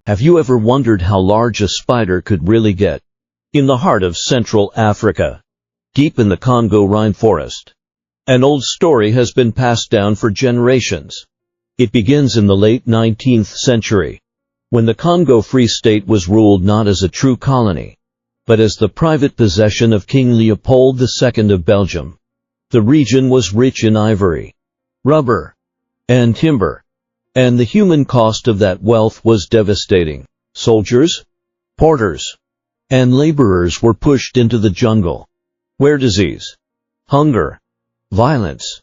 Have you ever wondered how large a spider could really get? In the heart of Central Africa, deep in the Congo rainforest, an old story has been passed down for generations. It begins in the late 19th century, when the Congo Free State was ruled not as a true colony, but as the private possession of King Leopold II of Belgium. The region was rich in ivory, rubber, and timber, and the human cost of that wealth was devastating. Soldiers, porters, and laborers were pushed into the jungle, where disease, hunger, violence,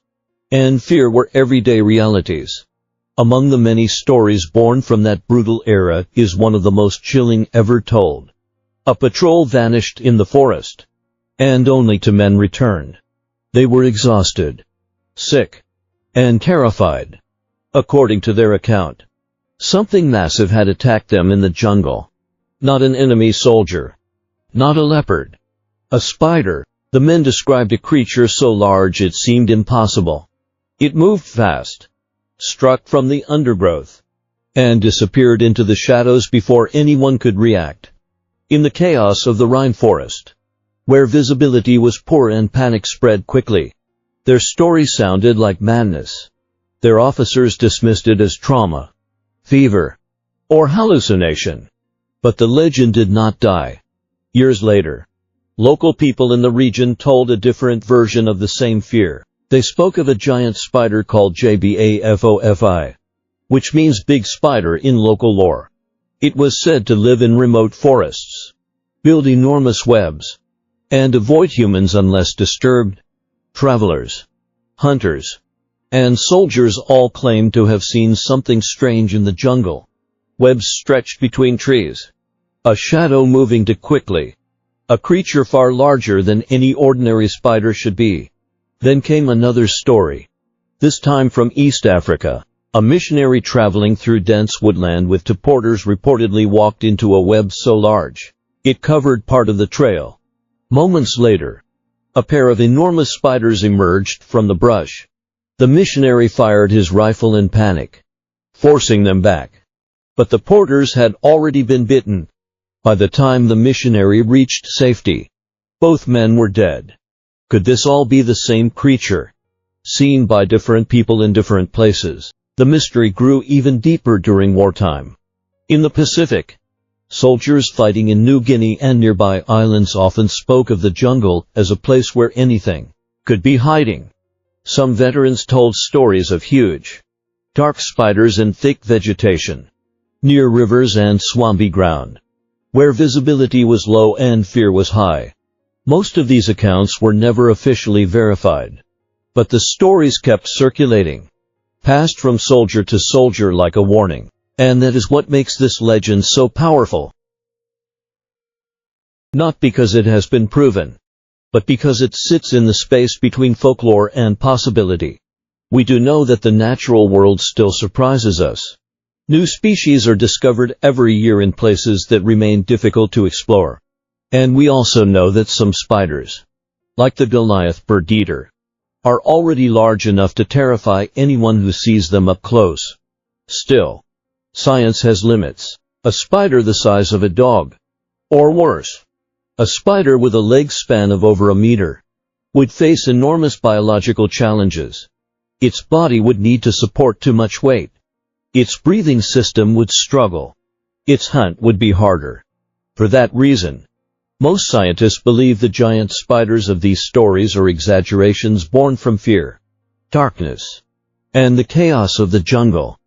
and fear were everyday realities. Among the many stories born from that brutal era is one of the most chilling ever told. A patrol vanished in the forest, and only 2 men returned. They were exhausted, sick, and terrified. According to their account, something massive had attacked them in the jungle. Not an enemy soldier, not a leopard, a spider. The men described a creature so large it seemed impossible. It moved fast, struck from the undergrowth, and disappeared into the shadows before anyone could react. In the chaos of the rainforest, where visibility was poor and panic spread quickly, their story sounded like madness. Their officers dismissed it as trauma, fever, or hallucination. But the legend did not die. Years later, local people in the region told a different version of the same fear. They spoke of a giant spider called Jbafofi, which means big spider in local lore. It was said to live in remote forests, build enormous webs, and avoid humans unless disturbed. Travelers, hunters, and soldiers all claimed to have seen something strange in the jungle. Webs stretched between trees, a shadow moving too quickly, a creature far larger than any ordinary spider should be. Then came another story, this time from East Africa. A missionary traveling through dense woodland with 2 porters reportedly walked into a web so large it covered part of the trail. Moments later, a pair of enormous spiders emerged from the brush. The missionary fired his rifle in panic, forcing them back. But the porters had already been bitten. By the time the missionary reached safety, both men were dead. Could this all be the same creature, seen by different people in different places? The mystery grew even deeper during wartime. In the Pacific, soldiers fighting in New Guinea and nearby islands often spoke of the jungle as a place where anything could be hiding. Some veterans told stories of huge, dark spiders in thick vegetation, near rivers and swampy ground, where visibility was low and fear was high. Most of these accounts were never officially verified, but the stories kept circulating, passed from soldier to soldier like a warning. And that is what makes this legend so powerful. Not because it has been proven, but because it sits in the space between folklore and possibility. We do know that the natural world still surprises us. New species are discovered every year in places that remain difficult to explore. And we also know that some spiders, like the Goliath bird-eater, are already large enough to terrify anyone who sees them up close. Still, science has limits. A spider the size of a dog, or worse, a spider with a leg span of over a meter, would face enormous biological challenges. Its body would need to support too much weight. Its breathing system would struggle. Its hunt would be harder. For that reason, most scientists believe the giant spiders of these stories are exaggerations born from fear, darkness, and the chaos of the jungle.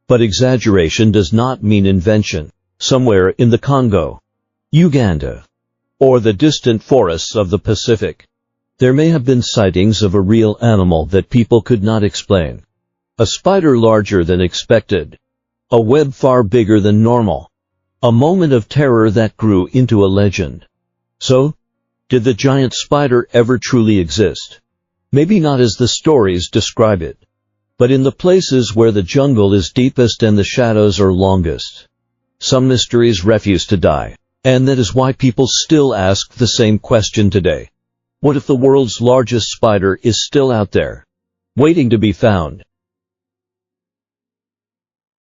But exaggeration does not mean invention. Somewhere in the Congo, Uganda, or the distant forests of the Pacific, there may have been sightings of a real animal that people could not explain. A spider larger than expected, a web far bigger than normal, a moment of terror that grew into a legend. So, did the giant spider ever truly exist? Maybe not as the stories describe it, but in the places where the jungle is deepest and the shadows are longest. Some mysteries refuse to die, and that is why people still ask the same question today. What if the world's largest spider is still out there, waiting to be found?